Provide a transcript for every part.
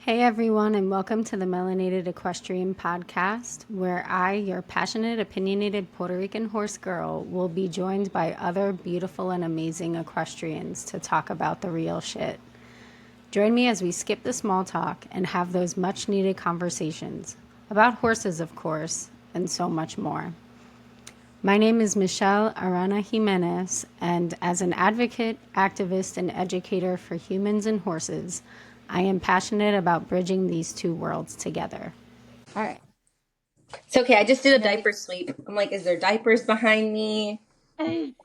Hey everyone, and welcome to the Melanated Equestrian podcast, where I, your passionate, opinionated Puerto Rican horse girl, will be joined by other beautiful and amazing equestrians to talk about the real shit. Join me as we skip the small talk and have those much needed conversations about horses, of course, and so much more. My name is Michelle Arana Jimenez, and as an advocate, activist, and educator for humans and horses, I am passionate about bridging these two worlds together. All right. It's okay. I just did a diaper sweep. I'm like, is there diapers behind me? All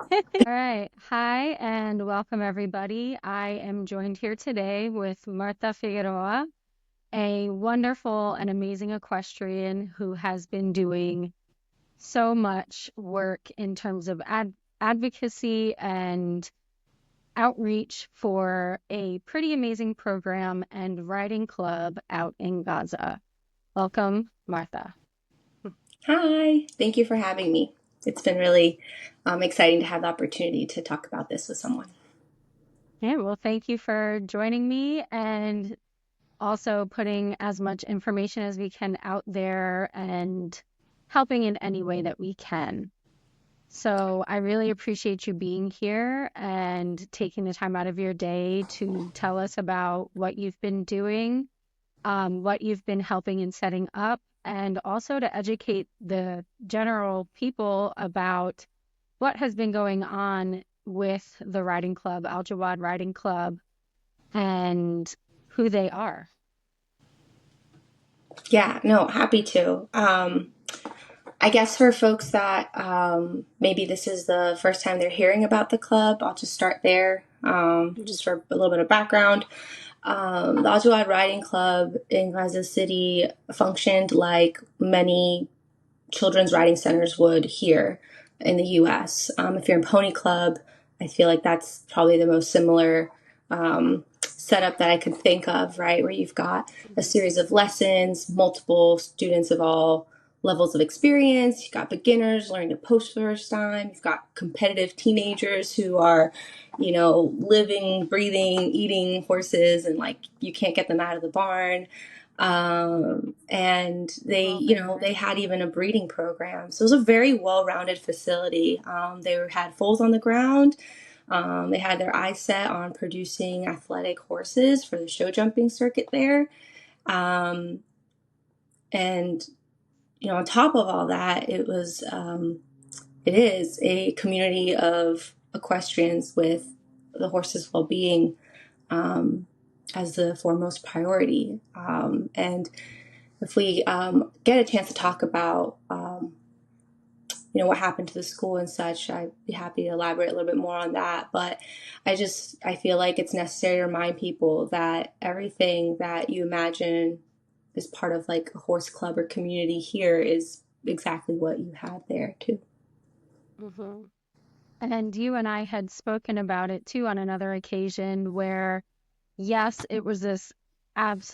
right. Hi, and welcome everybody. I am joined here today with Marta Figueroa, a wonderful and amazing equestrian who has been doing so much work in terms of advocacy and outreach for a pretty amazing program and riding club out in Gaza. Welcome, Martha. Hi. Thank you for having me. It's been really exciting to have the opportunity to talk about this with someone. Yeah, well, thank you for joining me and also putting as much information as we can out there and helping in any way that we can. So I really appreciate you being here and taking the time out of your day to tell us about what you've been doing, what you've been helping and setting up, and also to educate the general people about what has been going on with the riding club, Aljawad Riding Club, and who they are. Yeah, no, happy to. I guess for folks that maybe this is the first time they're hearing about the club, I'll just start there. Just for a little bit of background. The Aljawad Riding Club in Gaza City functioned like many children's riding centers would here in the US. If you're in Pony Club, I feel like that's probably the most similar setup that I could think of, right? Where you've got a series of lessons, multiple students of all levels of experience. You've got beginners learning to post for the first time. You've got competitive teenagers who are, living, breathing, eating horses, and like you can't get them out of the barn. And they had even a breeding program. So it was a very well-rounded facility. They had foals on the ground. They had their eyes set on producing athletic horses for the show jumping circuit there. Um, and, on top of all that, it is a community of equestrians with the horse's well-being as the foremost priority. And if we get a chance to talk about, what happened to the school and such, I'd be happy to elaborate a little bit more on that. But I feel like it's necessary to remind people that everything that you imagine is part of like a horse club or community here is exactly what you had there too. Mm-hmm. And you and I had spoken about it too on another occasion where, yes, it was this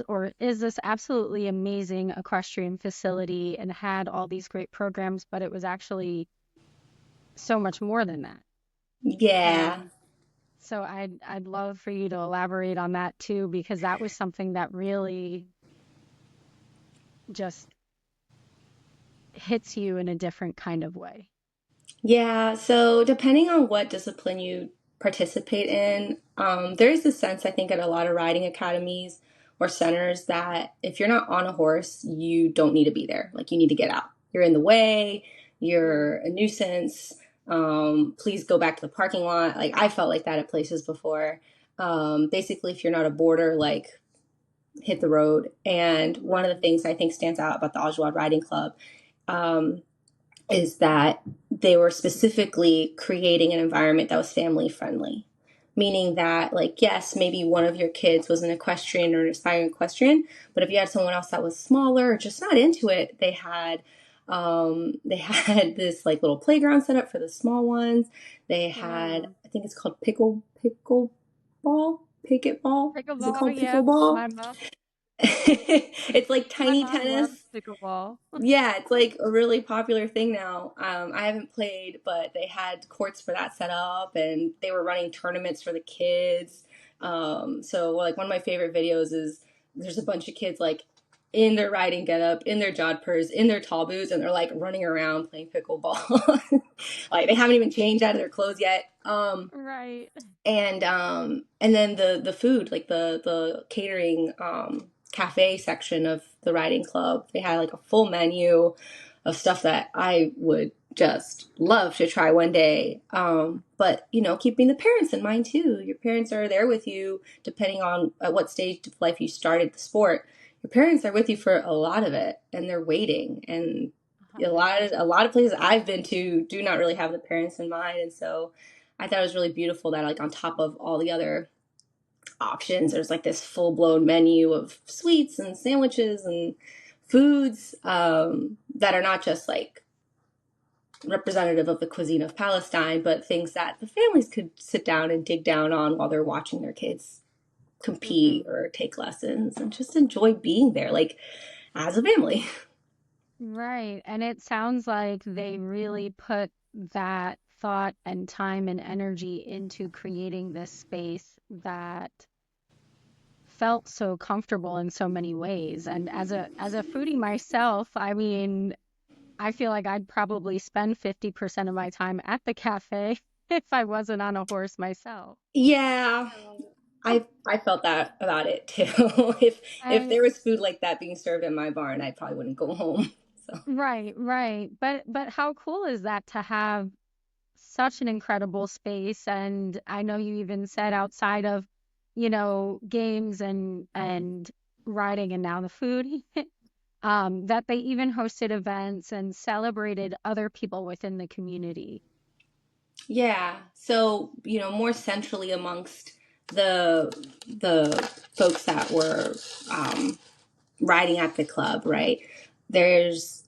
or is this absolutely amazing equestrian facility and had all these great programs, but it was actually so much more than that. Yeah. And so I'd love for you to elaborate on that too, because that was something that really just hits you in a different kind of way. Yeah, so depending on what discipline you participate in, there is a sense, I think, at a lot of riding academies or centers that if you're not on a horse, you don't need to be there. Like, you need to get out. You're in the way, you're a nuisance. Please go back to the parking lot. Like, I felt like that at places before. Basically, if you're not a boarder, like, hit the road. And one of the things I think stands out about the Aljawad Riding Club um, is that they were specifically creating an environment that was family friendly. Meaning that, like, yes, maybe one of your kids was an equestrian or an aspiring equestrian, but if you had someone else that was smaller or just not into it, they had this like little playground set up for the small ones. They had, I think it's called picket ball. Is it Pickleball, called yeah. pickleball? My mom, It's like my tiny mom loves tennis. pickleball. Yeah, it's like a really popular thing now. I haven't played, but they had courts for that set up, and they were running tournaments for the kids. So like one of my favorite videos is there's a bunch of kids like in their riding getup, in their jodhpurs, in their tall boots, and they're like running around playing pickleball. Like they haven't even changed out of their clothes yet. Right. And then the food, like the catering cafe section of the riding club, they had like a full menu of stuff that I would just love to try one day. But you know, keeping the parents in mind too. Your parents are there with you depending on at what stage of life you started the sport. Your parents are with you for a lot of it, and they're waiting. And a 100%. lot of places I've been to do not really have the parents in mind, and so I thought it was really beautiful that like on top of all the other options, there's like this full blown menu of sweets and sandwiches and foods that are not just like representative of the cuisine of Palestine, but things that the families could sit down and dig down on while they're watching their kids compete Hmm. or take lessons and just enjoy being there, like as a family. Right. And it sounds like they really put that thought and time and energy into creating this space that felt so comfortable in so many ways. And as a foodie myself, I mean, I feel like I'd probably spend 50% of my time at the cafe if I wasn't on a horse myself. Yeah, So, I felt that about it too. If I there was food like that being served in my barn, I probably wouldn't go home. So right, right. But how cool is that to have such an incredible space? And I know you even said outside of, games and riding and now the food, that they even hosted events and celebrated other people within the community. yeah, so you know, more centrally amongst the the folks that were um, riding at the club, right? There's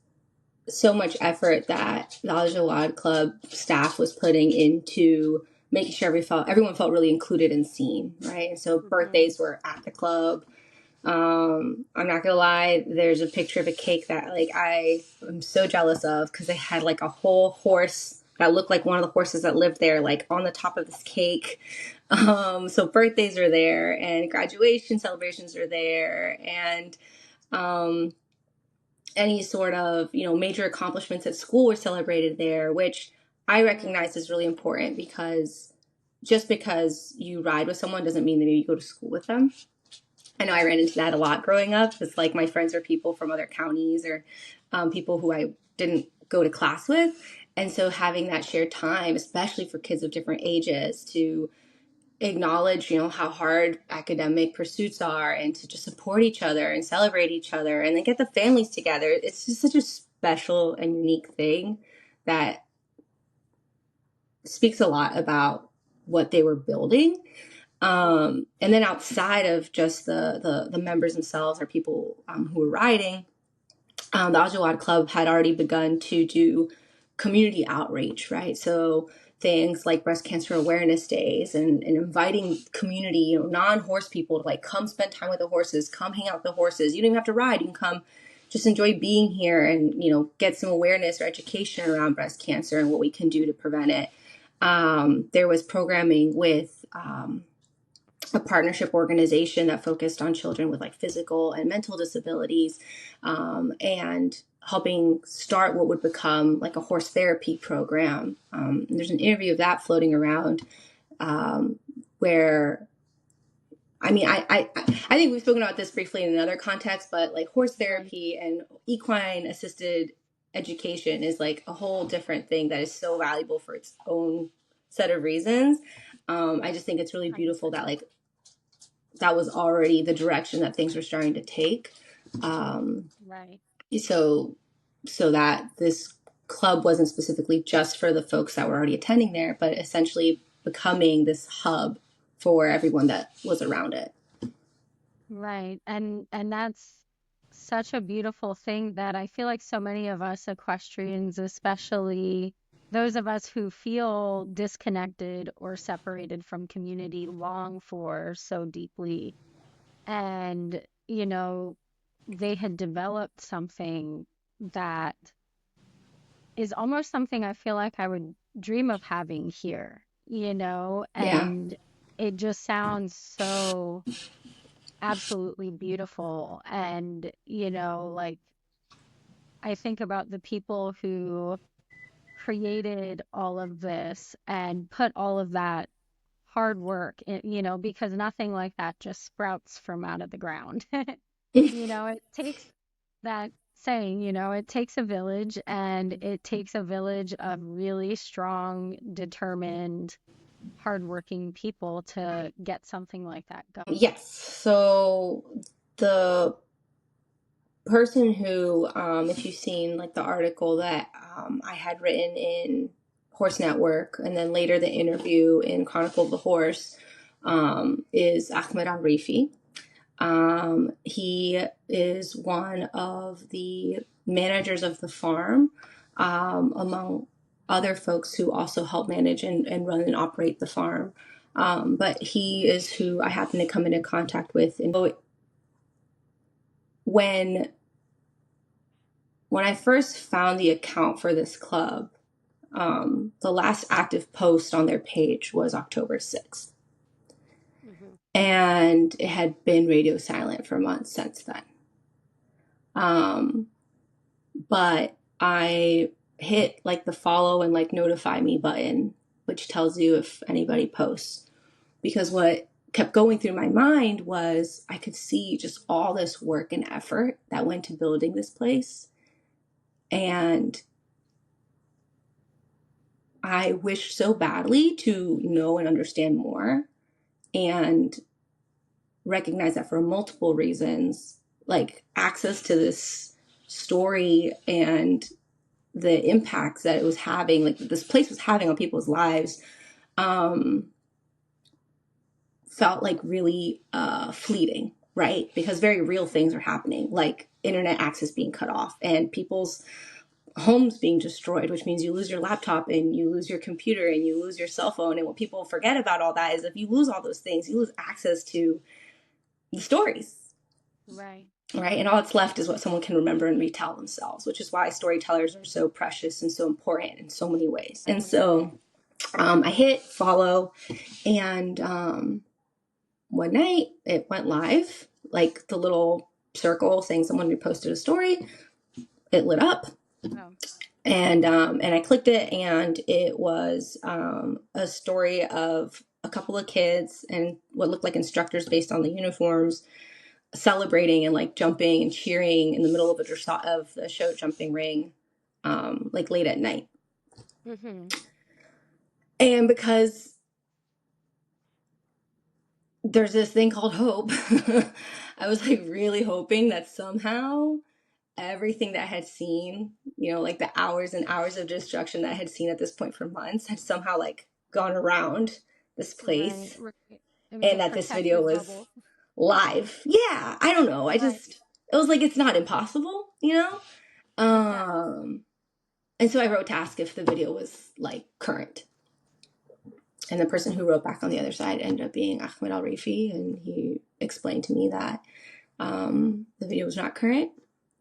so much effort that the Aljawad Club staff was putting into making sure everyone felt really included and seen, right? And so Hmm. birthdays were at the club. I'm not gonna lie, there's a picture of a cake that like I am so jealous of because they had like a whole horse that looked like one of the horses that lived there, like on the top of this cake. So birthdays are there and graduation celebrations are there and um, any sort of major accomplishments at school were celebrated there, which I Mm. recognize is really important because just because you ride with someone doesn't mean that you go to school with them. I know I ran into that a lot growing up. It's like my friends are people from other counties or people who I didn't go to class with. And so having that shared time, especially for kids of different ages, to acknowledge, how hard academic pursuits are and to just support each other and celebrate each other and then get the families together. It's just such a special and unique thing that speaks a lot about what they were building. And then outside of just the members themselves or people who were riding, the Aljawad Club had already begun to do community outreach, right? So things like breast cancer awareness days and inviting community, non-horse people to like come spend time with the horses, come hang out with the horses. You don't even have to ride. You can come just enjoy being here and, get some awareness or education around breast cancer and what we can do to prevent it. There was programming with a partnership organization that focused on children with like physical and mental disabilities, and helping start what would become like a horse therapy program. There's an interview of that floating around, where I think we've spoken about this briefly in another context, but like horse Right. therapy and equine assisted education is like a whole different thing that is so valuable for its own set of reasons. I just think it's really beautiful that 100%. like that was already the direction that things were starting to take. Um, Right. so so that this club wasn't specifically just for the folks that were already attending there, but essentially becoming this hub for everyone that was around it. Right. And that's such a beautiful thing that I feel like so many of us equestrians, especially those of us who feel disconnected or separated from community, long for so deeply. And, they had developed something that is almost something I feel like I would dream of having here, Yeah. and it just sounds so absolutely beautiful. And, like I think about the people who created all of this and put all of that hard work in, because nothing like that just sprouts from out of the ground. It takes that saying, it takes a village, and it takes a village of really strong, determined, hardworking people to get something like that going. Yes. So the person who, if you've seen like the article that I had written in Horse Network, and then later the interview in Chronicle of the Horse, is Ahmed Al-Rifi. He is one of the managers of the farm, among other folks who also help manage and run and operate the farm. But he is who I happen to come into contact with. And when I first found the account for this club, the last active post on their page was October 6th. Hmm. And it had been radio silent for months since then. But I hit like the follow and like notify me button, which tells you if anybody posts. Because what kept going through my mind was I could see just all this work and effort that went to building this place. And I wish so badly to know and understand more and recognize that for multiple reasons, like access to this story and the impacts that it was having, like this place was having on people's lives, um, felt like really fleeting, right? Because very real things are happening, like internet access being cut off and people's homes being destroyed, which means you lose your laptop and you lose your computer and you lose your cell phone. And what people forget about all that is if you lose all those things, you lose access to the stories. Right. Right. And all that's left is what someone can remember and retell themselves, which is why storytellers are so precious and so important in so many ways. And so I hit follow, and one night it went live, like the little circle saying someone reposted a story. It lit up. Oh. And I clicked it, and it was a story of a couple of kids and what looked like instructors based on the uniforms celebrating and like jumping and cheering in the middle of the show jumping ring, like late at night. Hmm. And because there's this thing called hope, I was like really hoping that somehow everything that I had seen, like the hours and hours of destruction that I had seen at this point for months had somehow like gone around this Right. place, Right. It was a and that this video protective was bubble. live. Yeah, I don't know. Right. It was like, it's not impossible, you know? Exactly. And so I wrote to ask if the video was like current. And the person who wrote back on the other side ended up being Ahmed Al Rifi, and he explained to me that the video was not current,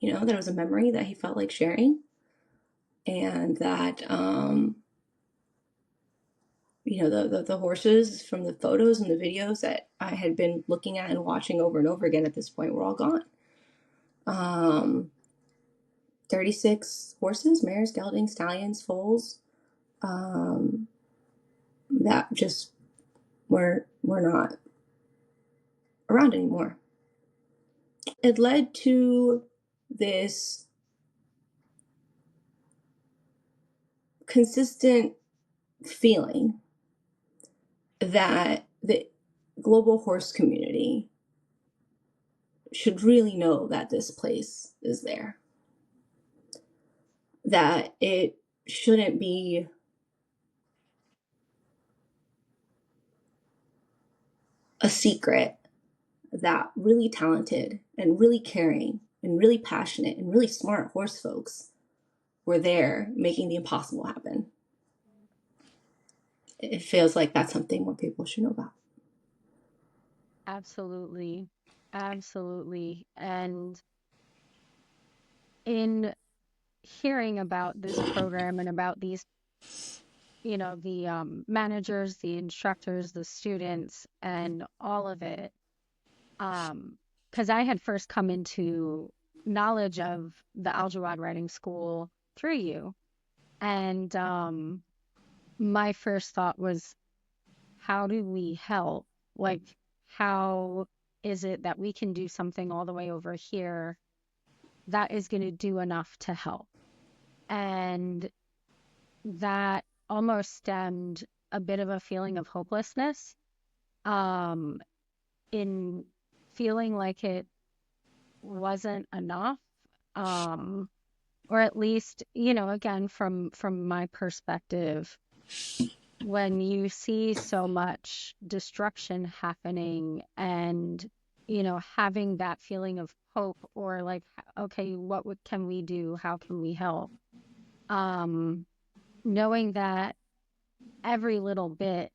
that it was a memory that he felt like sharing, and that the horses from the photos and the videos that I had been looking at and watching over and over again at this point were all gone. 36 horses, mares, geldings, stallions, foals, that just were not around anymore. It led to this consistent feeling that the global horse community should really know that this place is there, that it shouldn't be a secret that really talented and really caring and really passionate and really smart horse folks were there making the impossible happen. It feels like that's something more people should know about. Absolutely. Absolutely. And in hearing about this program and about these, the managers, the instructors, the students, and all of it, Um, because I had first come into knowledge of the Aljawad writing school through you. And my first thought was, how do we help? Like, how is it that we can do something all the way over here that is going to do enough to help? And that almost stemmed a bit of a feeling of hopelessness, um, in feeling like it wasn't enough. Um, or at least, again, from my perspective, when you see so much destruction happening and having that feeling of hope, or like, okay, can we do, how can we help, um knowing that every little bit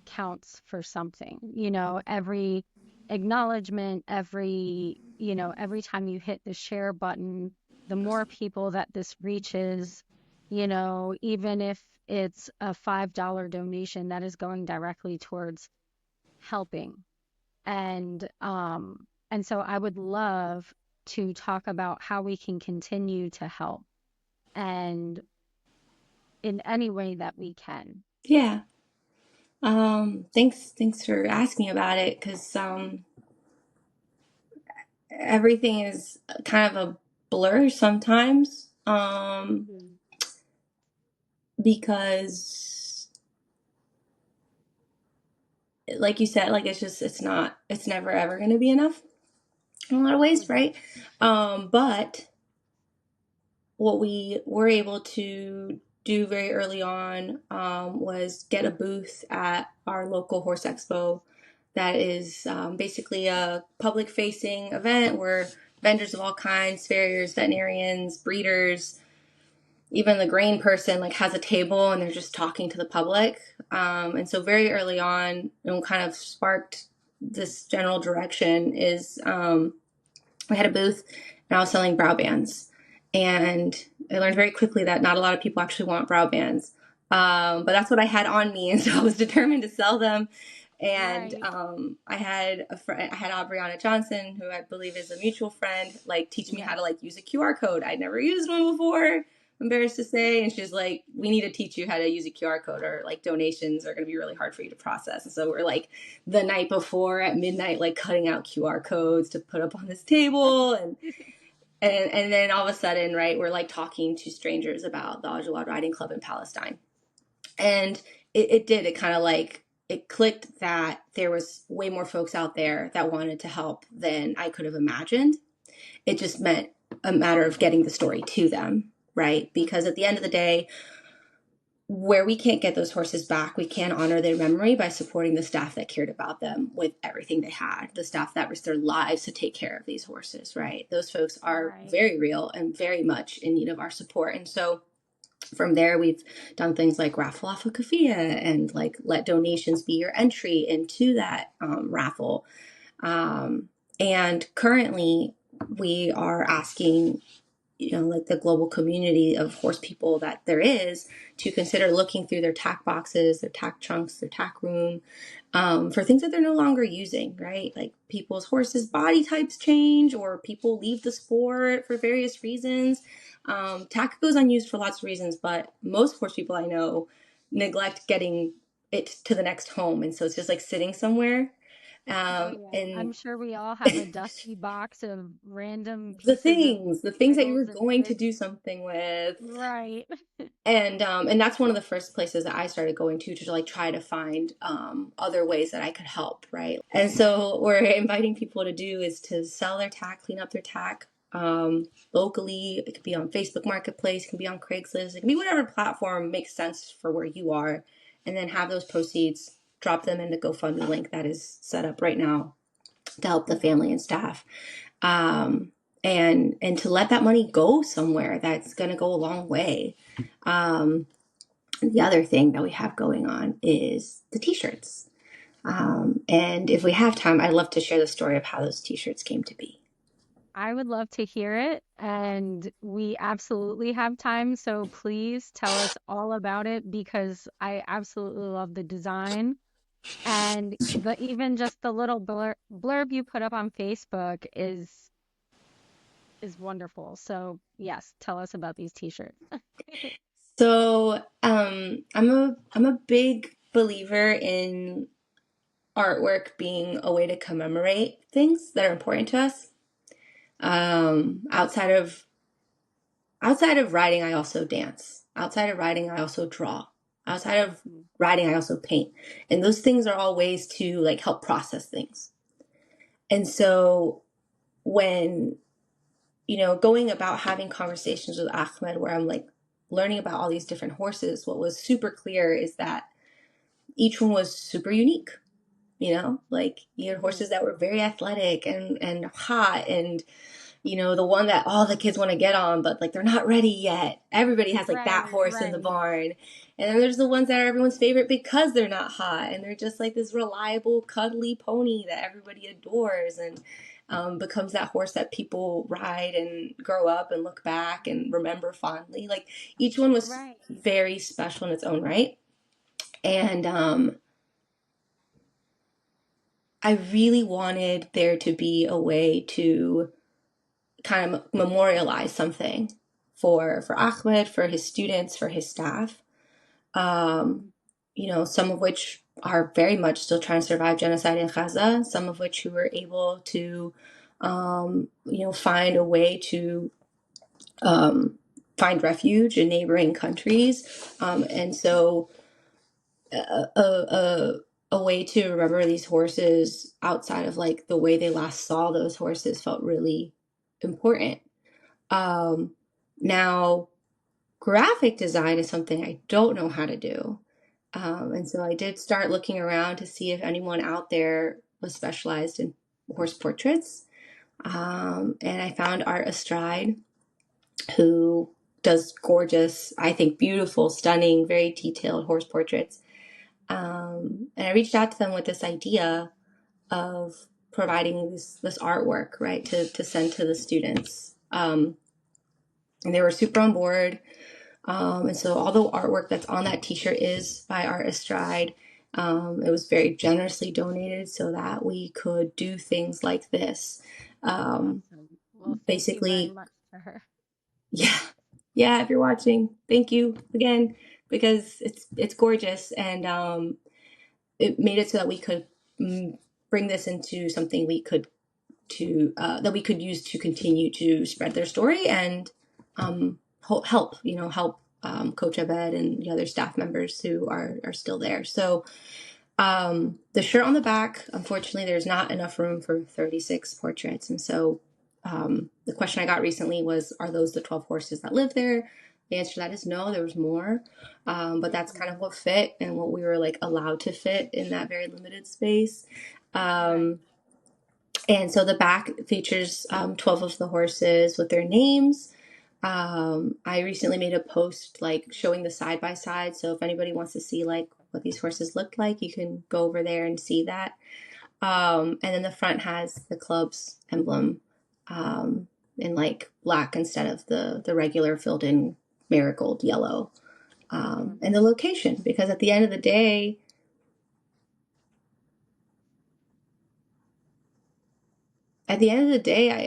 counts for something, every acknowledgement, every time you hit the share button, the more people that this reaches, even if it's a $5 donation that is going directly towards helping. And so I would love to talk about how we can continue to help, and in any way that we can. Yeah. Thanks for asking about it, because everything is kind of a blur sometimes. Mhm. Because like you said, like it's never ever going to be enough in a lot of ways, Mhm. right? But what we were able to do very early on, was get a booth at our local horse expo. That is, basically a public facing event where vendors of all kinds, farriers, veterinarians, breeders, even the grain person, like, has a table and they're just talking to the public. And so very early on, and what kind of sparked this general direction is, we had a booth and I was selling brow bands. And I learned very quickly that not a lot of people actually want brow bands. But that's what I had on me. And so I was determined to sell them. And Right. I had I had Aubriana Johnson, who I believe is a mutual friend, like, teach me how Yes. to, like, use a QR code. I'd never used one before, embarrassed to say. And she's like, we need to teach you how to use a QR code, or, like, donations are going to be really hard for you to process. And so we're, like, the night before at midnight, like, cutting out QR codes to put up on this table. And then all of a sudden, right, we're, like, talking to strangers about the Aljawad Riding Club in Palestine. And it kind of, like, it clicked that there was way more folks out there that wanted to help than I could have imagined. It just meant a matter of getting the story to them, right? Because Mhm. at the end of the day, where we can't get those horses back, we can honor their memory by supporting the staff that cared about them with everything they had, the staff that risked their lives to take care of these horses, right? Those folks are Right. very real and very much in need of our support. And so from there, we've done things like raffle off a kafia and, like, let donations be your entry into that, raffle. Um, and currently, we are asking, like, the global community of horse people that there is, to consider looking through their tack boxes, their tack trunks, their tack room, for things that they're no longer using, right? Like, people's horses' body types change, or people leave the sport for various reasons. Tack goes unused for lots of reasons, but most horse people I know neglect getting it to the next home. And so it's just, like, sitting somewhere. Oh, yeah. And I'm sure we all have a dusty box of random pieces of the things that you were materials and going to bits. do something with. Right. And that's one of the first places that I started going to, like, try to find, other ways that I could help, right? And so what we're inviting people to do is to sell their tack, clean up their tack, locally. It could be on Facebook Marketplace, it can be on Craigslist, it can be whatever platform makes sense for where you are, and then have those proceeds, drop them in the GoFundMe link that is set up right now to help the Mhm. family and staff. um, and to let that money go somewhere that's going to go a long way. Um, the other thing that we have going on is the t-shirts. And if we have time, I'd love to share the story of how those t-shirts came to be. I would love to hear it, and we absolutely have time, so please tell us all about it, because I absolutely love the design. And the even just the little blurb you put up on Facebook is wonderful. So yes, tell us about these t-shirts. So, I'm a big believer in artwork being a way to commemorate things that are important to us. Outside of writing, I also dance. Outside of writing, I also draw. Outside of Mm. writing, I also paint. And those things are all ways to like help process things. And so when, going about having conversations with Ahmed where I'm like learning about all these different horses, what was super clear is that each one was super unique. Like you had Mhm. horses that were very athletic and hot, and the one that all the kids want to get on, but like they're not ready yet. Everybody has like that Right, horse in the right. barn. And then there's the ones that are everyone's favorite because they're not hot and they're just like this reliable, cuddly pony that everybody adores, and becomes that horse that people ride and grow up and look back and remember fondly. Like each one was Right. very special in its own right. And I really wanted there to be a way to kind of memorialize something for Ahmed, for his students, for his staff. Um, Mhm. some of which are very much still trying to survive genocide in Gaza, some of which who were able to, find a way to um, find refuge in neighboring countries. And so a way to remember these horses outside of like the way they last saw those horses felt really important. Um, Now, graphic design is something I don't know how to do. And so I did start looking around to see if anyone out there was specialized in horse portraits. And I found Art Astride, who does gorgeous, I think beautiful, stunning, very detailed horse portraits. And I reached out to them with this idea of providing this artwork, right, to send to the students. And they were super on board. And so all the artwork that's on that t-shirt is by Art Astride. It was very generously donated so that we could do things like this. Um, Awesome. Well, thank you very Basically, much to her. yeah, yeah. If you're watching, thank you again because it's gorgeous, and it made it so that we could bring this into something we could to that we could use to continue to spread their story and help Coach Abed and the other staff members who are still there. So the shirt on the back, unfortunately, there's not enough room for 36 portraits, and so the question I got recently was, are those the 12 horses that live there? The answer to that is no, there was more. But that's Mhm. kind of what fit and what we were like allowed to fit in that very limited space. Right. Um, and so the back features 12 of the horses with their names. I recently made a post like showing the side by side. So if anybody wants to see like what these horses look like, you can go over there and see that. And then the front has the club's emblem in like black instead of the regular filled in marigold yellow. Mhm. And the location, because at the end of the day,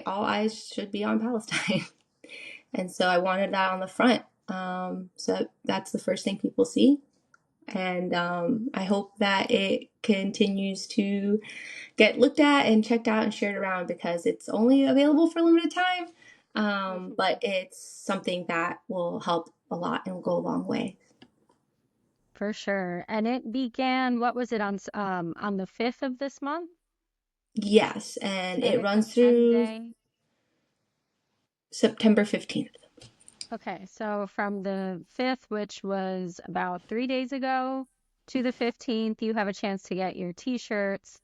all eyes should be on Palestine. And so I wanted that on the front. So that's the first thing people see. And I hope that it continues to get looked at and checked out and shared around because it's only available for a limited time. But Mhm. it's something that will help a lot and will go a long way. For sure. And it began, what was it on the 5th of this month? Yes, and And it it's a runs through 10-day. September 15th. Okay, so from the 5th, which was about 3 days ago, to the 15th, you have a chance to get your t-shirts.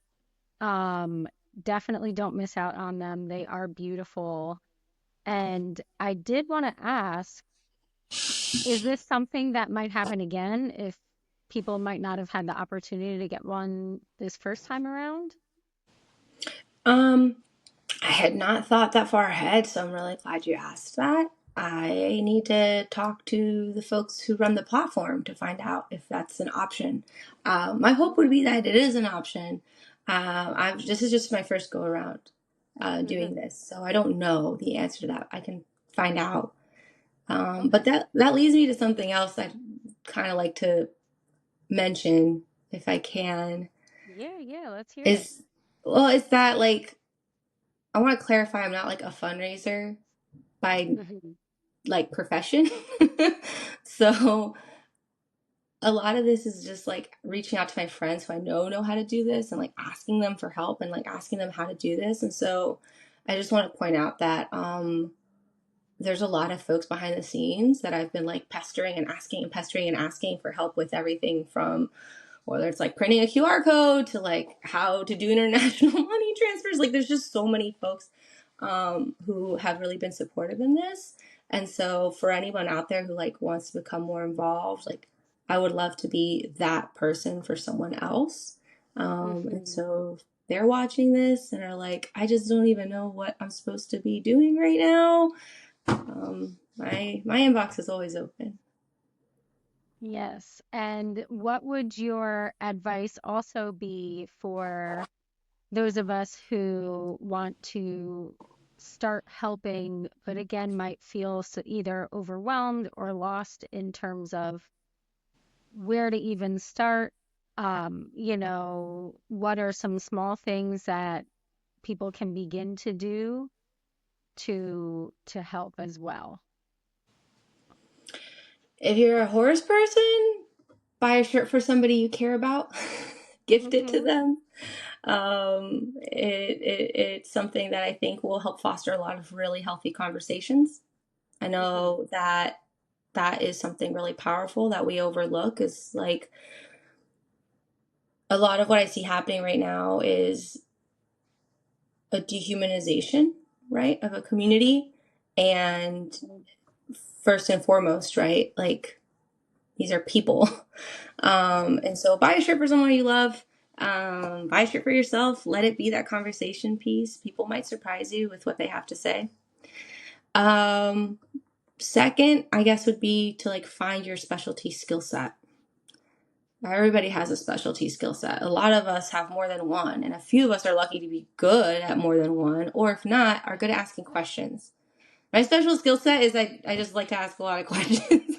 Um, Definitely don't miss out on them. They are beautiful. And I did want to ask, is this something that might happen again if people might not have had the opportunity to get one this first time around? Um, I had not thought that far ahead, so I'm really glad you asked that. I need to talk to the folks who run the platform to find out if that's an option. My hope would be that it is an option. This is just my first go around doing Mhm. this, so I don't know the answer to that. I can find out. But Okay. that leads me to something else I'd kind of like to mention, if I can, Yeah, yeah, let's hear it. is, well, it's that like I want to clarify I'm not like a fundraiser by Mhm. like profession. So a lot of this is just like reaching out to my friends who I know how to do this and like asking them for help and like asking them how to do this. And so I just want to point out that there's a lot of folks behind the scenes that I've been like pestering and asking and pestering and asking for help with everything from whether it's like printing a QR code to like how to do international money transfers. Like there's just so many folks who have really been supportive in this. And so for anyone out there who like wants to become more involved, like I would love to be that person for someone else. And Mhm. so if they're watching this and are like, I just don't even know what I'm supposed to be doing right now. My inbox is always open. Yes. And what would your advice also be for those of us who want to start helping, but again, might feel either overwhelmed or lost in terms of where to even start? What are some small things that people can begin to do to help as well? If you're a horse person, buy a shirt for somebody you care about, gift it to Hmm. them. It's something that I think will help foster a lot of really healthy conversations. I Hmm. know that that is something really powerful that we overlook is like a lot of what I see happening right now is a dehumanization, right, of a community. And first and foremost, right, like these are people. And so buy a shirt for someone you love. Buy a shirt for yourself. Let it be that conversation piece. People might surprise you with what they have to say. Um, Second, I guess would be to like find your specialty skill set. Everybody has a specialty skill set. A lot of us have more than one, and a few of us are lucky to be good at more than one, or if not, are good at asking questions. My special skill set is I just like to ask a lot of questions.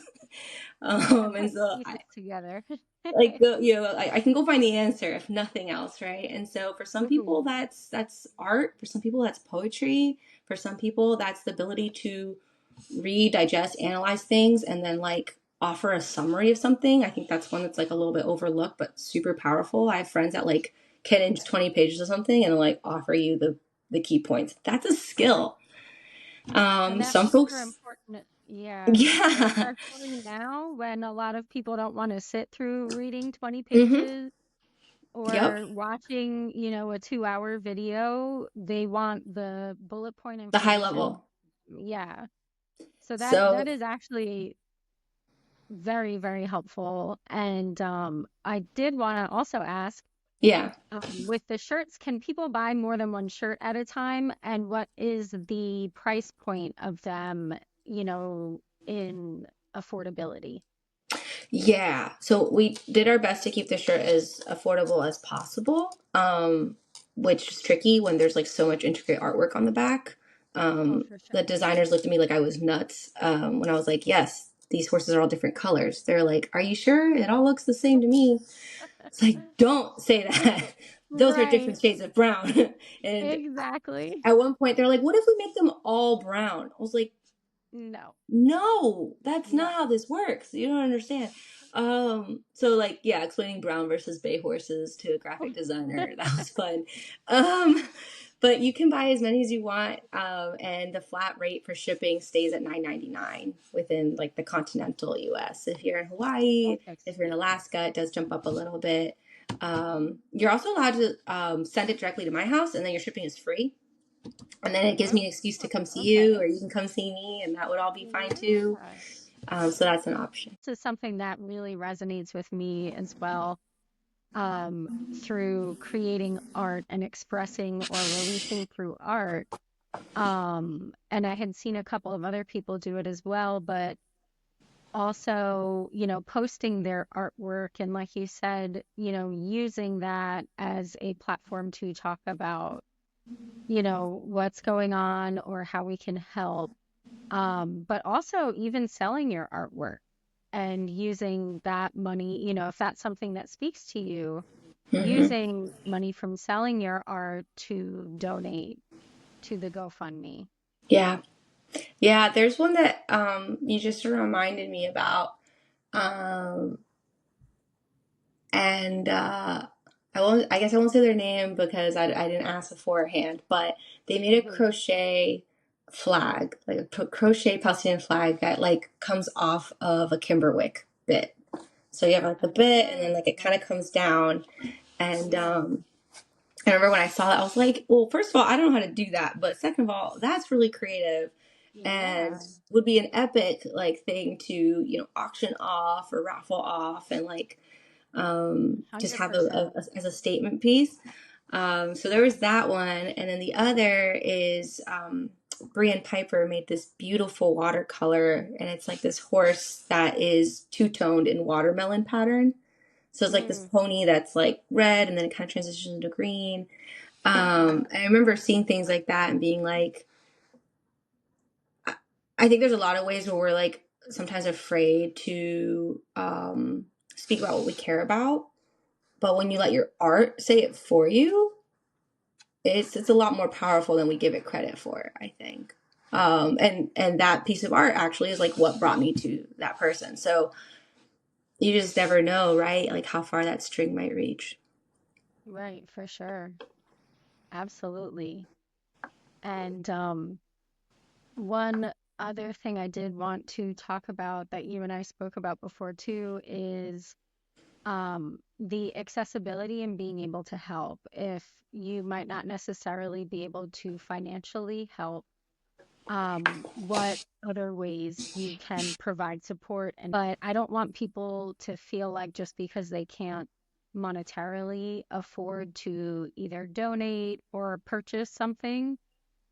And And putting so pieces together. like I can go find the answer if nothing else, right? And so for some people Mhm. that's art, for some people that's poetry, for some people that's the ability to read, digest, analyze things and then like offer a summary of something. I think that's one that's like a little bit overlooked but super powerful. I have friends that like can in 20 pages of something and like offer you the key points. That's a skill. And that's Some super folks important. Yeah, yeah. especially now when a lot of people don't want to sit through reading 20 Mhm. pages Yep. or watching, a 2-hour video. They want the bullet point The high information. level. Yeah. So that So is actually very, very helpful. And I did want to also ask, yeah. with the shirts, can people buy more than one shirt at a time? And what is the price point of them, in affordability? Yeah. So we did our best to keep the shirt as affordable as possible, which is tricky when there's like so much intricate artwork on the back. Oh, for The sure. designers looked at me like I was nuts when I was like, yes, these horses are all different colors. They're like, are you sure? It all looks the same to me. It's like, don't say that. Those are Right. different shades of brown. And Exactly. at one point, they're like, what if we make them all brown? I was like, No, no, that's not no. how this works. You don't understand. So like yeah, explaining brown versus bay horses to a graphic designer, that was fun. Um, but you can buy as many as you want, and the flat rate for shipping stays at $9.99 within like the continental US. If you're in Hawaii, Okay, if you're in sweet. Alaska, it does jump up a little bit. You're also allowed to send it directly to my house, and then your shipping is free. And then it gives Oh, me an excuse to come see you, okay. or you can come see me, and that would all be fine too. Yeah. So that's an option. This is something that really resonates with me as well. Through creating art and expressing or releasing through art. And I had seen a couple of other people do it as well, but also, posting their artwork and like you said, using that as a platform to talk about, what's going on or how we can help. But also even selling your artwork and using that money, if that's something that speaks to you, Hmm. using money from selling your art to donate to the GoFundMe. Yeah. Yeah, there's one that you just reminded me about. Um, and I guess I won't say their name because I didn't ask beforehand, but they made a Hmm. crochet flag, like a crochet Palestinian flag that like comes off of a Kimberwick bit. So you have like the bit and then like it kind Oh, of comes down. And yeah, I remember when I saw that, I was like, well, first of all, I don't know how to do that. But second of all, that's really creative and yeah, would be an epic like thing to, auction off or raffle off and like just have 100%. as a statement piece. So there was that one. And then the other is Brian Piper made this beautiful watercolor and it's like this horse that is two-toned in watermelon pattern. So it's like this Mm, pony that's like red and then it kind of transitions into green. And I remember seeing things like that and being like, I think there's a lot of ways where we're like sometimes afraid to speak about what we care about. But when you let your art say it for you, it's a lot more powerful than we give it credit for, I think. And that piece of art actually is like what brought me to that person. So you just never know, right? Like how far that string might reach. right, for sure. Absolutely. And one other thing I did want to talk about that you and I spoke about before too is the accessibility and being able to help. If you might not necessarily be able to financially help, what other ways you can provide support. But I don't want people to feel like just because they can't monetarily afford to either donate or purchase something,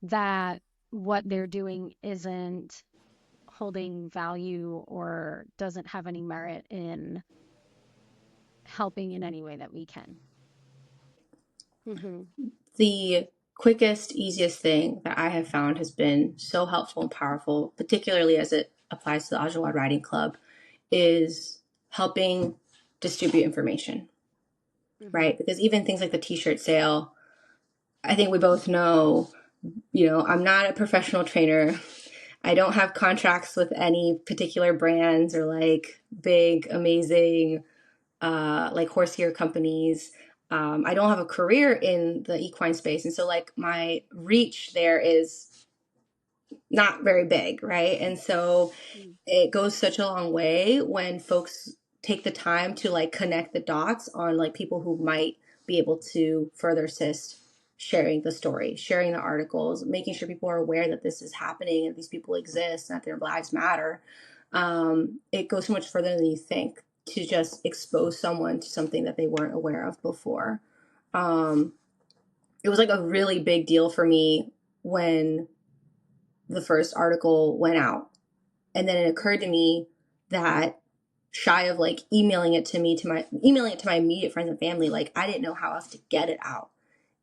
that what they're doing isn't holding value or doesn't have any merit in helping in any way that we can. Hmm. The quickest, easiest thing that I have found has been so helpful and powerful, particularly as it applies to the Aljawad Riding Club, is helping distribute information, Hmm. right? Because even things like the t-shirt sale, I think we both know, I'm not a professional trainer. I don't have contracts with any particular brands or like big, amazing, like horse gear companies. I don't have a career in the equine space. And so like my reach there is not very big, right? And so it goes such a long way when folks take the time to like connect the dots on like people who might be able to further assist sharing the story, sharing the articles, making sure people are aware that this is happening and these people exist and that their lives matter. It goes so much further than you think to just expose someone to something that they weren't aware of before. Um, it was like a really big deal for me when the first article went out. And then it occurred to me that shy of like emailing it to my immediate friends and family, like I didn't know how else to get it out.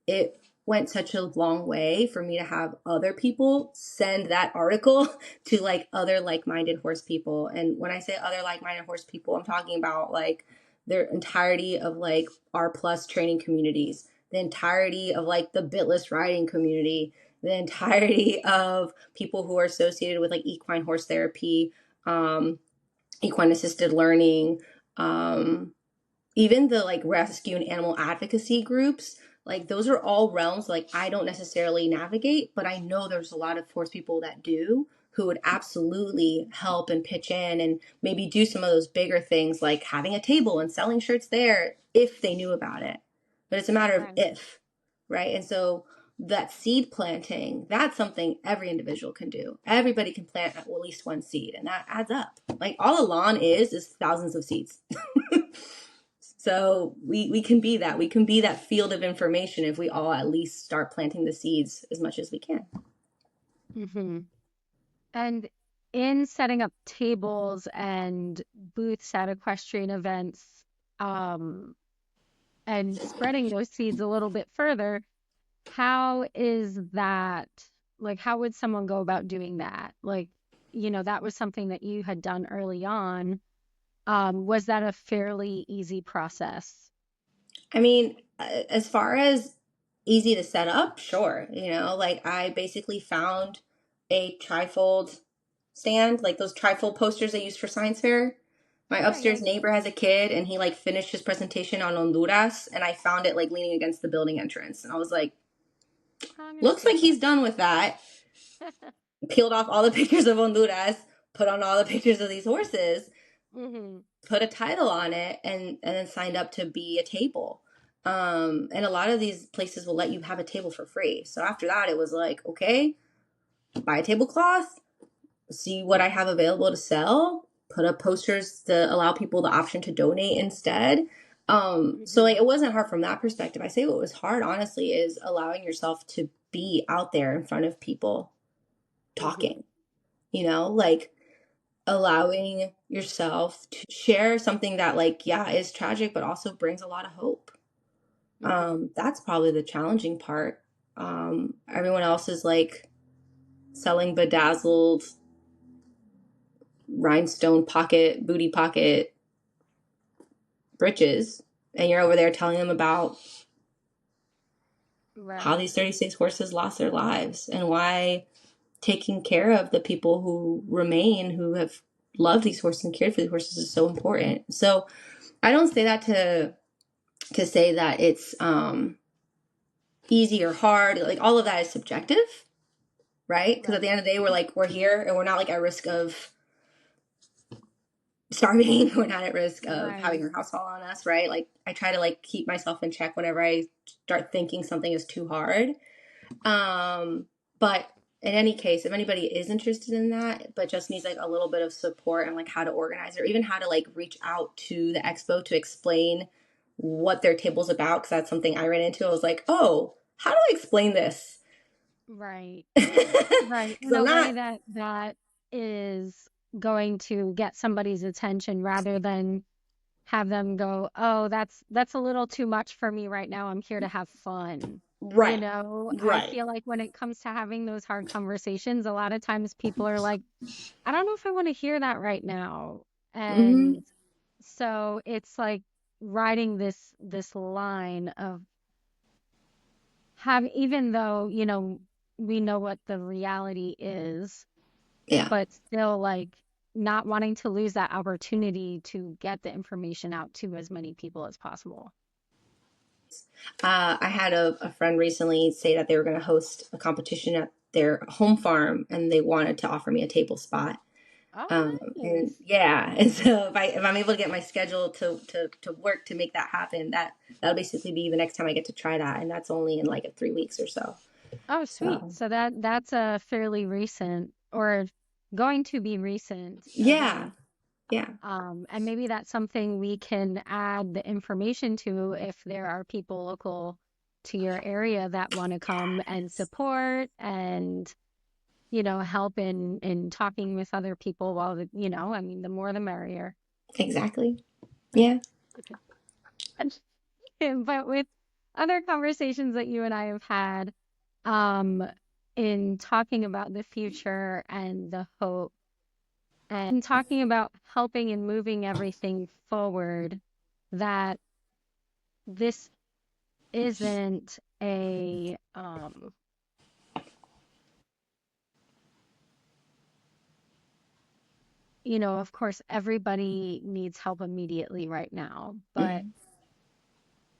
It went such a long way for me to have other people send that article to like other like-minded horse people. And when I say other like-minded horse people, I'm talking about like their entirety of like R plus training communities, the entirety of like the bitless riding community, the entirety of people who are associated with like equine horse therapy, um, equine assisted learning, um, even the like rescue and animal advocacy groups. Like those are all realms like I don't necessarily navigate, but I know there's a lot of horse people that do who would absolutely help and pitch in and maybe do some of those bigger things like having a table and selling shirts there if they knew about it. But it's a matter of Right. if, right? And so that seed planting, that's something every individual can do. Everybody can plant at least one seed and that adds up. Like all a lawn is thousands of seeds. So we can be that. We can be that field of information if we all at least start planting the seeds as much as we can. Hmm. And in setting up tables and booths at equestrian events, um, and spreading those seeds a little bit further, how is that, like, how would someone go about doing that? Like, that was something that you had done early on. Was that a fairly easy process? I mean, as far as easy to set up, sure. Like I basically found a trifold stand, like those trifold posters they use for science fair. My Yeah, yeah, upstairs neighbor has a kid and he like finished his presentation on Honduras and I found it like leaning against the building entrance. And I was like, I'm gonna looks like take he's this. done with that. Peeled off all the pictures of Honduras, put on all the pictures of these horses, Hmm. put a title on it, and then signed up to be a table. And a lot of these places will let you have a table for free. So after that, it was like, okay, buy a tablecloth, see what I have available to sell, put up posters to allow people the option to donate instead. So Hmm. like it wasn't hard from that perspective. I say what was hard, honestly, is allowing yourself to be out there in front of people Hmm. talking, like allowing yourself to share something that like yeah is tragic but also brings a lot of hope. Hmm. That's probably the challenging part. Everyone else is like selling bedazzled rhinestone pocket booty pocket breeches and you're over there telling them about how Right. these 36 horses lost their lives and why taking care of the people who remain who have loved these horses and cared for these horses is so important. So I don't say that to say that it's easy or hard. Like all of that is subjective, right? Because at the Right. end of the day, we're here and we're not like at risk of starving. We're not at risk of having Right. our house fall on us, right? Like I try to like keep myself in check whenever I start thinking something is too hard. But in any case, if anybody is interested in that, but just needs like a little bit of support and like how to organize it, or even how to like reach out to the expo to explain what their table's about, because that's something I ran into. I was like, oh, how do I explain this? Right. Right. Because In I'm a not way that is going to get somebody's attention rather than have them go, "Oh, that's a little too much for me right now. I'm here to have fun." right, I right. feel like when it comes to having those hard conversations, a lot of times people are like, "I don't know if I want to hear that right now." Mm-hmm. And so it's like riding this line of have even though, we know what the reality is, Yeah. but still like not wanting to lose that opportunity to get the information out to as many people as possible. I had a friend recently say that they were going to host a competition at their home farm and they wanted to offer me a table spot. Oh, And nice. yeah, and so if I'm able to get my schedule to work to make that happen, that'll basically be the next time I get to try that, and that's only in like 3 weeks or so. Oh, sweet. So So that's a fairly recent or going to be recent yeah, event. yeah, And maybe that's something we can add the information to if there are people local to your area that want to come and support and, help in talking with other people while I mean, the more the merrier. exactly. Yeah. But with other conversations that you and I have had, um, in talking about the future and the hope and talking about helping and moving everything forward, that this isn't a of course everybody needs help immediately right now, but Mhm.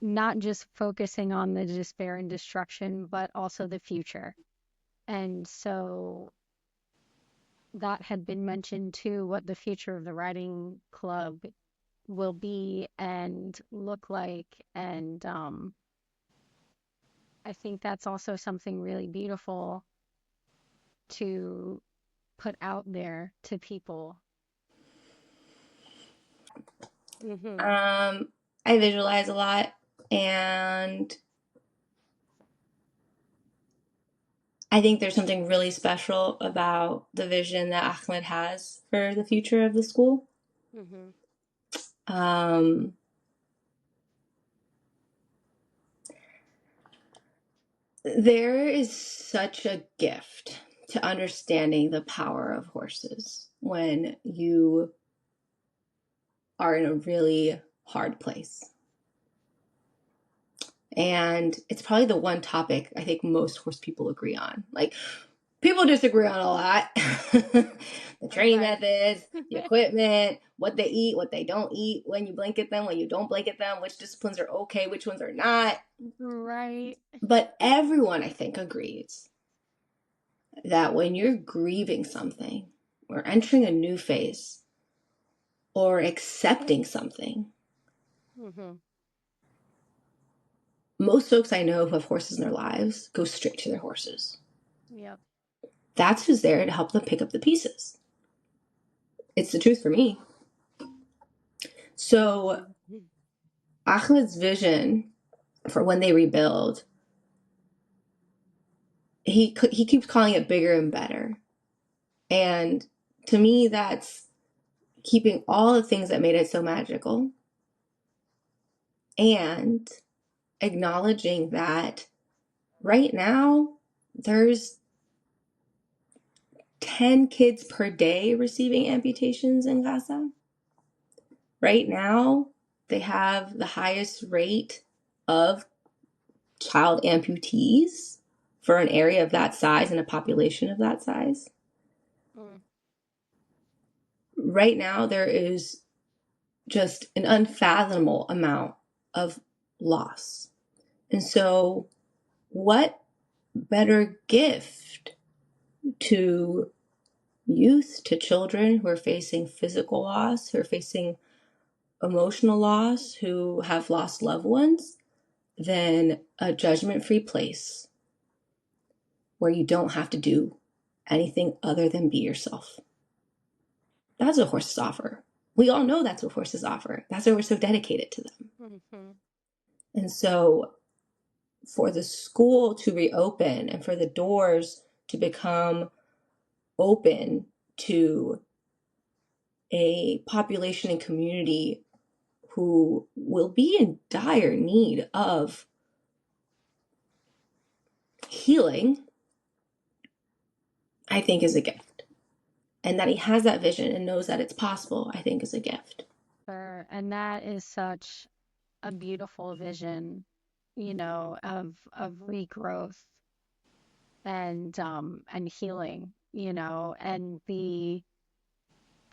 not just focusing on the despair and destruction, but also the future. And so that had been mentioned too, what the future of the riding club will be and look like. And I think that's also something really beautiful to put out there to people. Hmm. I visualize a lot, and I think there's something really special about the vision that Ahmed has for the future of the school. Mm-hmm. Um, there is such a gift to understanding the power of horses when you are in a really hard place. And it's probably the one topic I think most horse people agree on. Like, people disagree on a lot. The training Right. methods, the equipment, what they eat, what they don't eat, when you blanket them, when you don't blanket them, which disciplines are okay, which ones are not. Right. But everyone, I think, agrees that when you're grieving something or entering a new phase or accepting something, Mm-hmm. most folks I know who have horses in their lives go straight to their horses. Yep. That's who's there to help them pick up the pieces. It's the truth for me. So Mm-hmm. Ahmed's vision for when they rebuild, he keeps calling it bigger and better. And to me, that's keeping all the things that made it so magical and acknowledging that right now there's 10 kids per day receiving amputations in Gaza. Right now, they have the highest rate of child amputees for an area of that size and a population of that size. Mm. Right now, there is just an unfathomable amount of loss. And so, what better gift to youth, to children who are facing physical loss, who are facing emotional loss, who have lost loved ones, than a judgment free place where you don't have to do anything other than be yourself. That's what horses offer. We all know that's what horses offer. That's why we're so dedicated to them. Mm-hmm. And so, for the school to reopen and for the doors to become open to a population and community who will be in dire need of healing, I think is a gift. And that he has that vision and knows that it's possible, I think is a gift. Sure. And that is such a beautiful vision, of regrowth and healing, and the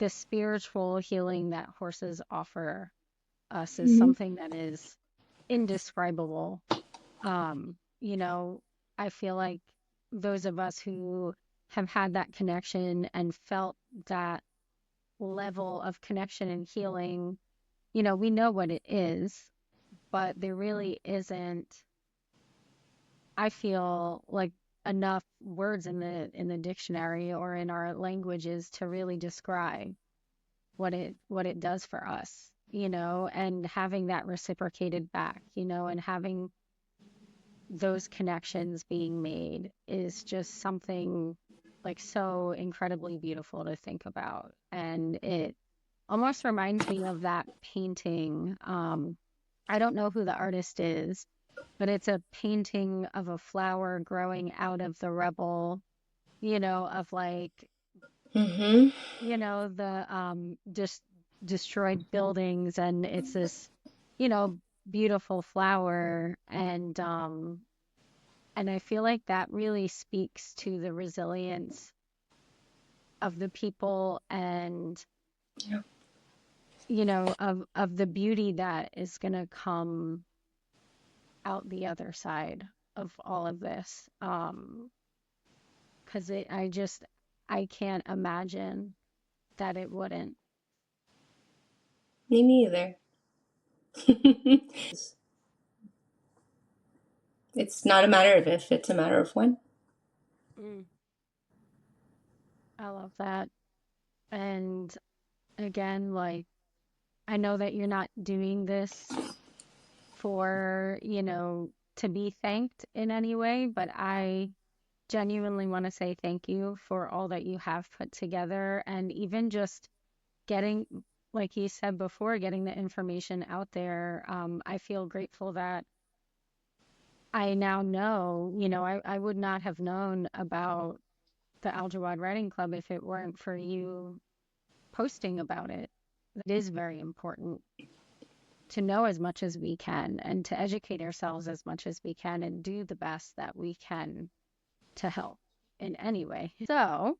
spiritual healing that horses offer us is Mm-hmm. something that is indescribable. Um, you know, I feel like those of us who have had that connection and felt that level of connection and healing, we know what it is, but there really isn't, I feel like, enough words in the dictionary or in our languages to really describe what it does for us, and having that reciprocated back, and having those connections being made is just something like so incredibly beautiful to think about. And it almost reminds me of that painting. I don't know who the artist is, but it's a painting of a flower growing out of the rubble, of like, Mm-hmm. the just destroyed buildings, and it's this, you know, beautiful flower, and I feel like that really speaks to the resilience of the people, and Yeah. of the beauty that is going to come out the other side of all of this. 'Cause I can't imagine that it wouldn't. Me neither. It's not a matter of if, it's a matter of when. Mm, I love that. And again, like, I know that you're not doing this for, to be thanked in any way, but I genuinely want to say thank you for all that you have put together, and even just getting, like you said before, getting the information out there. I feel grateful that I now know, I would not have known about the Aljawad Writing Club if it weren't for you posting about it. It is very important to know as much as we can and to educate ourselves as much as we can and do the best that we can to help in any way. So,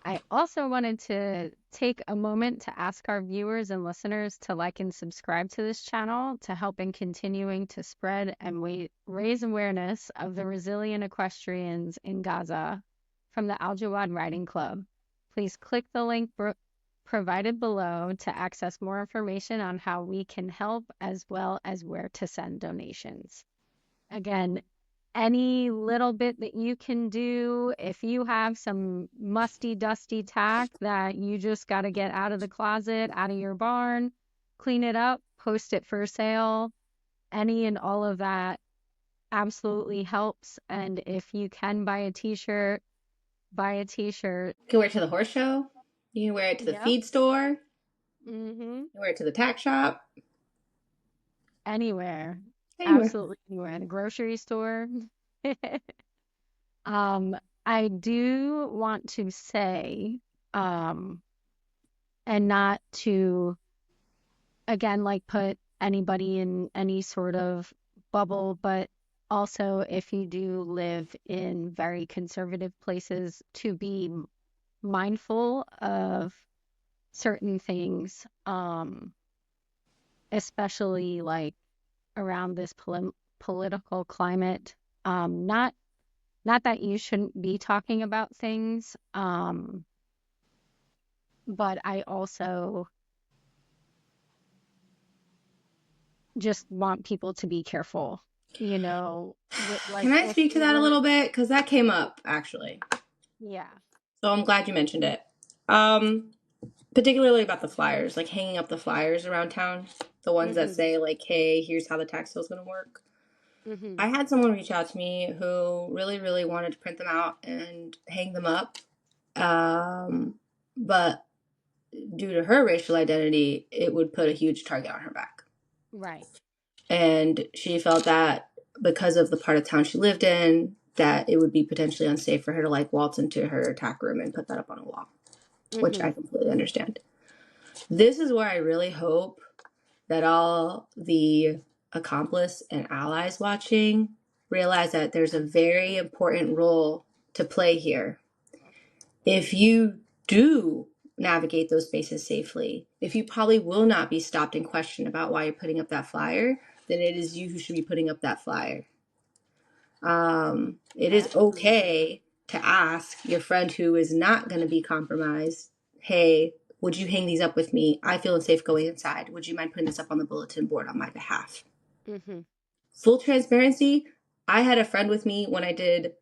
I also wanted to take a moment to ask our viewers and listeners to like and subscribe to this channel to help in continuing to spread and raise awareness of the resilient equestrians in Gaza from the Al Jawad Riding Club. Please click the link provided below to access more information on how we can help as well as where to send donations. Again, any little bit that you can do, if you have some musty, dusty tack that you just got to get out of the closet, out of your barn, clean it up, post it for sale, any and all of that absolutely helps. And if you can buy a t-shirt, buy a t-shirt. You can wear it to the horse show. You can wear it to the Yep. feed store. Mm-hmm. You can wear it to the tack shop. Anywhere. Anywhere. Absolutely anywhere. In the grocery store. Um, I do want to say, and not to, again, like put anybody in any sort of bubble, but also if you do live in very conservative places, to be mindful of certain things, especially like around this political climate. Not that you shouldn't be talking about things, but I also just want people to be careful, Can like I if speak to you that a were, little bit? Because that came up, actually. yeah. So I'm glad you mentioned it. Um, Particularly about the flyers, like hanging up the flyers around town. The ones that Hmm. say, like, hey, here's how the tax sale is going to work. Hmm. I had someone reach out to me who really, really wanted to print them out and hang them up. But due to her racial identity, it would put a huge target on her back. Right. And she felt that because of the part of town she lived in, that it would be potentially unsafe for her to like waltz into her attack room and put that up on a wall, which Hmm. I completely understand. This is where I really hope that all the accomplice and allies watching realize that there's a very important role to play here. If you do navigate those spaces safely, if you probably will not be stopped and questioned about why you're putting up that flyer, then it is you who should be putting up that flyer. It is Absolutely. okay to ask your friend who is not going to be compromised, hey, would you hang these up with me? I feel unsafe going inside. Would you mind putting this up on the bulletin board on my behalf? Hmm. Full transparency, I had a friend with me when I did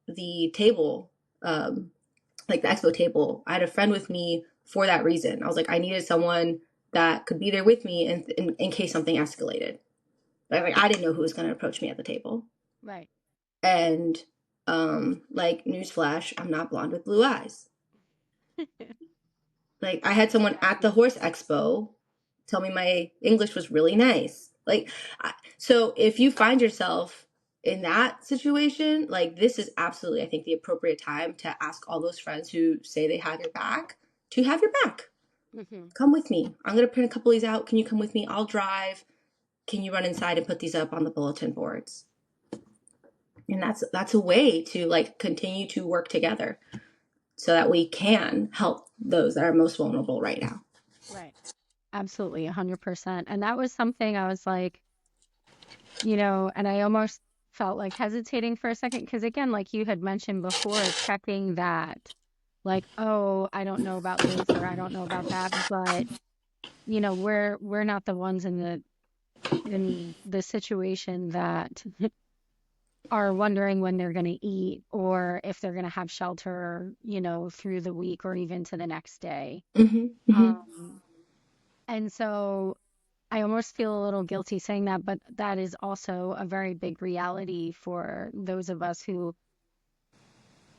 the table, like the expo table. I had a friend with me for that reason. I was like, I needed someone that could be there with me in case something escalated. Like I didn't know who was going to approach me at the table. Right. And like newsflash, I'm not blonde with blue eyes. Like I had someone at the Exactly. horse expo tell me my English was really nice. Like so if you find yourself in that situation, like this is absolutely I think the appropriate time to ask all those friends who say they have your back to have your back. Hmm. Come with me. I'm going to print a couple of these out. Can you come with me? I'll drive. Can you run inside and put these up on the bulletin boards? And that's a way to like continue to work together so that we can help those that are most vulnerable right now. Right. Absolutely, 100%. And that was something I was like, and I almost felt like hesitating for a second because again, like you had mentioned before, checking that, like, oh, I don't know about this or I don't know about that, but we're not the ones in the situation that are wondering when they're going to eat or if they're going to have shelter, through the week or even to the next day. Mm-hmm, mm-hmm. Um, and so I almost feel a little guilty saying that, but that is also a very big reality for those of us who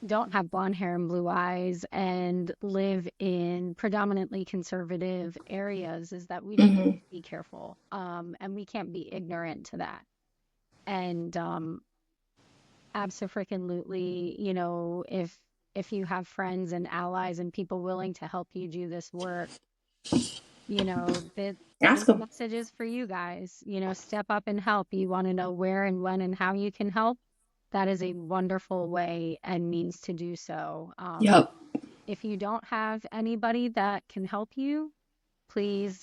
don't have blonde hair and blue eyes and live in predominantly conservative areas is that we just have Hmm. to be careful. And we can't be ignorant to that. And abso-freaking-lutely, if you have friends and allies and people willing to help you do this work, that Ask this them. message is for you guys. Step up and help. You want to know where and when and how you can help? That is a wonderful way and means to do so. Yep. If you don't have anybody that can help you, please,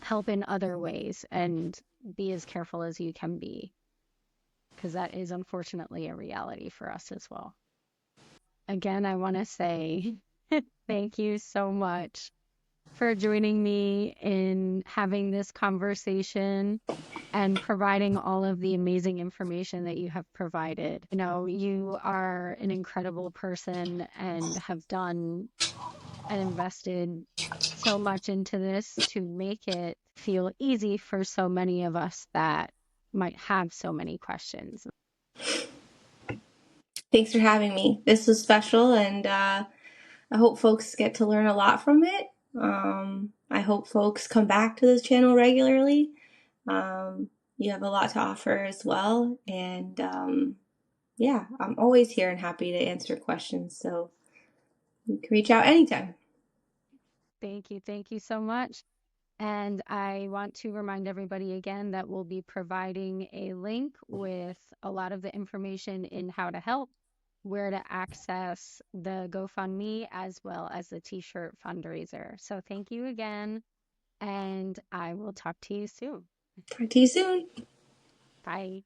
help in other ways and be as careful as you can be, because that is unfortunately a reality for us as well. Again, I want to say thank you so much for joining me in having this conversation and providing all of the amazing information that you have provided. You are an incredible person and have done and invested so much into this to make it feel easy for so many of us that might have so many questions. Thanks for having me. This was special, and I hope folks get to learn a lot from it. I hope folks come back to this channel regularly. You have a lot to offer as well. And yeah, I'm always here and happy to answer questions. So you can reach out anytime. Thank you. Thank you so much. And I want to remind everybody again that we'll be providing a link with a lot of the information in how to help, where to access the GoFundMe, as well as the t-shirt fundraiser. So thank you again, and I will talk to you soon. Talk to you soon. Bye.